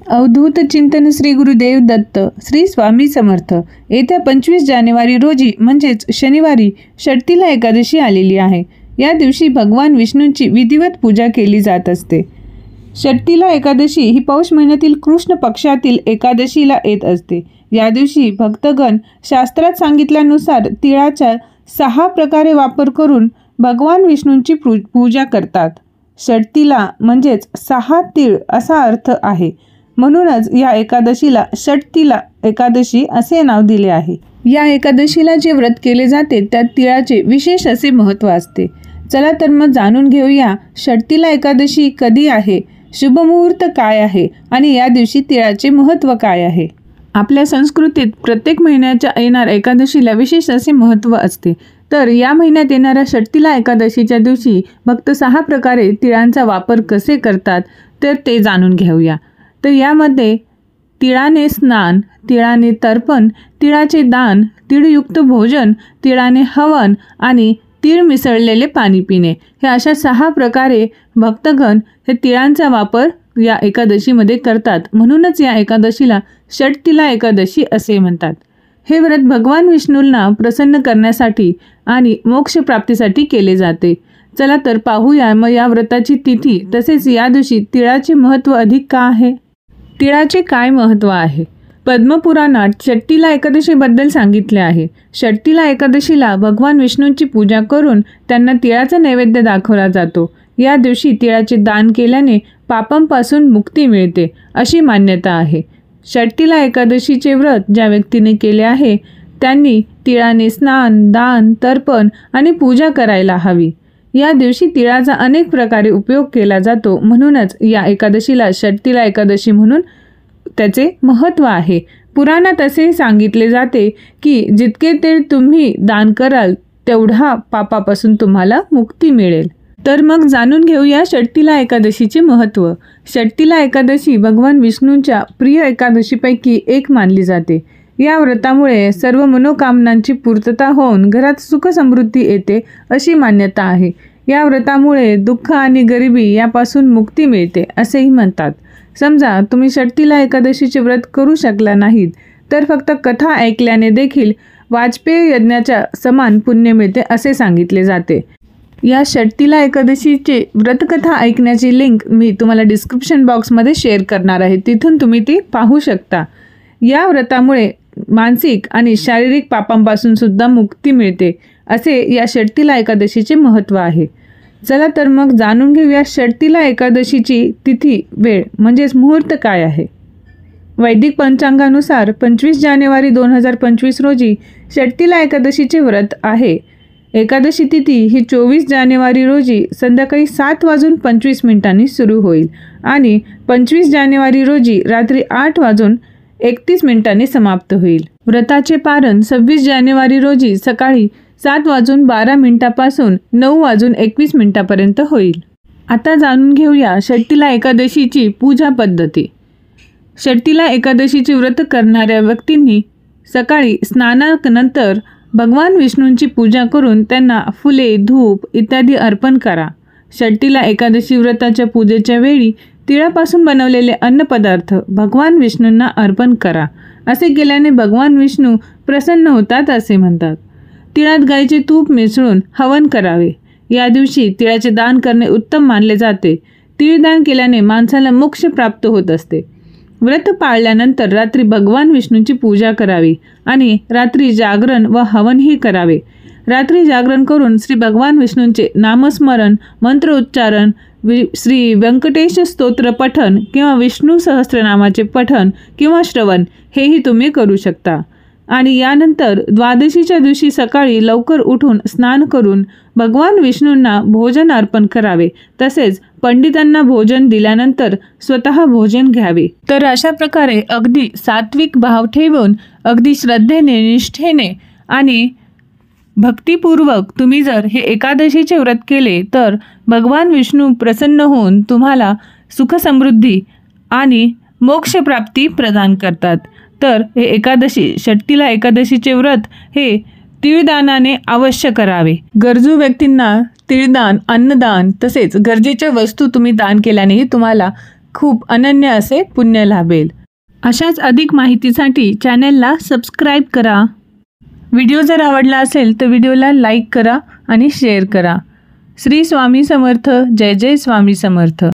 अवधूत चिंतन श्री गुरुदेव दत्त श्री स्वामी समर्थ। येत्या 25 जानेवारी रोजी म्हणजेच शनिवारी षटतिला एकादशी आलेली आहे। या दिवशी भगवान विष्णूंची विधिवत पूजा केली जात असते। षटतिला एकादशी ही पौष महिन्यातील कृष्ण पक्षातील एकादशीला येत असते। या दिवशी भक्तगण शास्त्रात सांगितल्यानुसार तिळाचा 6 प्रकारे वापर करून भगवान विष्णूंची पूजा करतात। षटतिला म्हणजेच 6 तीळ असा अर्थ आहे, म्हणूनच या एकादशीला षटतिला एकादशी असे नाव दिले आहे। या एकादशीला जे व्रत केले जाते त्यात तिळाचे विशेष असे महत्त्व असते। चला तर मग जाणून घेऊया षटतिला एकादशी कधी आहे, शुभ मुहूर्त काय आहे आणि या दिवशी तिळाचे महत्त्व काय आहे। आपल्या संस्कृतीत प्रत्येक महिन्याच्या येणाऱ्या एकादशीला विशेष असे महत्त्व असते। तर या महिन्यात येणाऱ्या षटतिला एकादशीच्या दिवशी भक्त 6 प्रकारे तिळांचा वापर कसे करतात तर ते जाणून घेऊया। तर यामध्ये तिळाने स्नान, तिळाने तर्पण, तिळाचे दान, तीळयुक्त भोजन, तिळाने हवन आणि तीळ मिसळलेले पाणी पिणे हे अशा 6 प्रकारे भक्तगण हे तिळांचा वापर या एकादशीमध्ये करतात। म्हणूनच या एकादशीला षटतिला एकादशी असे म्हणतात। हे व्रत भगवान विष्णूंना प्रसन्न करण्यासाठी आणि मोक्ष प्राप्तीसाठी केले जाते। चला तर पाहूया मग या व्रताची तिथी तसेच या दिवशी तिळाचे महत्त्व अधिक का आहे। तिळाचे काय महत्त्व आहे। पद्मपुराणात षटतिला एकादशीबद्दल सांगितले आहे। षटतिला एकादशीला भगवान विष्णूंची पूजा करून त्यांना तिळाचा नैवेद्य दाखवला जातो। या दिवशी तिळाचे दान केल्याने पापांपासून मुक्ती मिळते अशी मान्यता आहे। षटतिला एकादशीचे व्रत ज्या व्यक्तीने केले आहे त्यांनी तिळाने स्नान, दान, तर्पण आणि पूजा करायला हवी। या दिवशी तिळाचा अनेक प्रकारे उपयोग केला जातो, म्हणूनच या एकादशीला षटतिला एकादशी म्हणून त्याचे महत्त्व आहे। पुराणात असे सांगितले जाते की जितके तीळ तुम्ही दान कराल तेवढा पापापासून तुम्हाला मुक्ती मिळेल। तर मग जाणून घेऊया षटतिला एकादशीचे महत्त्व। षटतिला एकादशी भगवान विष्णूंच्या प्रिय एकादशीपैकी एक मानली जाते। या व्रतामुळे सर्व मनोकामनांची पूर्तता होऊन घरात सुख समृद्धी येते अशी मान्यता आहे। या व्रतामुळे दुःख आणि गरिबी यापासून मुक्ती मिळते असेही म्हणतात। समजा तुम्ही षटतिला एकादशीचे व्रत करू शकला नाहीत तर फक्त कथा ऐकल्याने देखील वाजपेय यज्ञाच्या समान पुण्य मिळते असे सांगितले जाते। या षटतिला एकादशीचे व्रतकथा ऐकण्याची लिंक मी तुम्हाला डिस्क्रिप्शन बॉक्समध्ये शेअर करणार आहे, तिथून तुम्ही ती पाहू शकता। या व्रतामुळे मानसिक आणि शारीरिक पापांपासून सुद्धा मुक्ती मिळते असे या षटतिला एकादशीचे महत्त्व आहे। चला तर मग जाणून घेऊया षटतिला एकादशीची तिथी, वेळ म्हणजेच मुहूर्त काय आहे। वैदिक पंचांगानुसार 25 जानेवारी 2025 रोजी षटतिला एकादशीचे व्रत आहे। एकादशी तिथी ही 24 जानेवारी रोजी संध्याकाळी 7:25 सुरू होईल आणि 25 जानेवारी रोजी रात्री 8:31 समाप्त होईल। व्रताचे पारण 26 जानेवारी रोजी सकाळी 7:12 पासून 9:21 पर्यंत होईल। आता जाणून घेऊया षटतिला एकादशीची पूजा पद्धती। षटतिला एकादशीचे व्रत करणाऱ्या व्यक्तींनी सकाळी स्नानानंतर भगवान विष्णूंची पूजा करून त्यांना फुले, धूप इत्यादी अर्पण करा। षटतिला एकादशी व्रताच्या पूजेच्या वेळी तिळापासून बनवलेले अन्नपदार्थ भगवान विष्णूंना अर्पण करा। असे केल्याने भगवान विष्णू प्रसन्न होतात असे म्हणतात। तिळात गाईचे तूप मिसळून हवन करावे। या दिवशी तिळाचे दान करणे उत्तम मानले जाते। तिळदान केल्याने माणसाला मोक्ष प्राप्त होत असते। व्रत पाळल्यानंतर रात्री भगवान विष्णूंची पूजा करावी आणि रात्री जागरण व हवनही करावे। रात्री जागरण करून श्री भगवान विष्णूंचे नामस्मरण, मंत्र उच्चारण, श्री व्यंकटेश स्तोत्र पठण किंवा विष्णू सहस्त्रनामाचे पठण किंवा श्रवण हेही तुम्ही करू शकता। आणि यानंतर द्वादशीच्या दिवशी सकाळी लवकर उठून स्नान करून भगवान विष्णूंना भोजन अर्पण करावे। तसेच पंडितांना भोजन दिल्यानंतर स्वतः भोजन घ्यावे। तर अशा प्रकारे अगदी सात्विक भाव ठेवून अगदी श्रद्धेने, निष्ठेने आणि भक्तिपूर्वक तुम्ही जर हे एकादशीचे व्रत केले तर भगवान विष्णू प्रसन्न होऊन तुम्हाला सुख समृद्धी आणि मोक्ष प्राप्ती प्रदान करतात। तर हे एकादशी षटतिला एकादशीचे व्रत हे तिळदानाने अवश्य करावे। गरजू व्यक्तींना तिळदान, अन्नदान तसेच गरजेच्या वस्तू तुम्ही दान केल्यानेही तुम्हाला खूप अनन्य असे पुण्य लाभेल। अशाच अधिक माहितीसाठी चॅनलला सबस्क्राईब करा। व्हिडिओ जर आवडला असेल तर व्हिडिओला लाईक करा आणि शेअर करा। श्री स्वामी समर्थ। जय जय स्वामी समर्थ।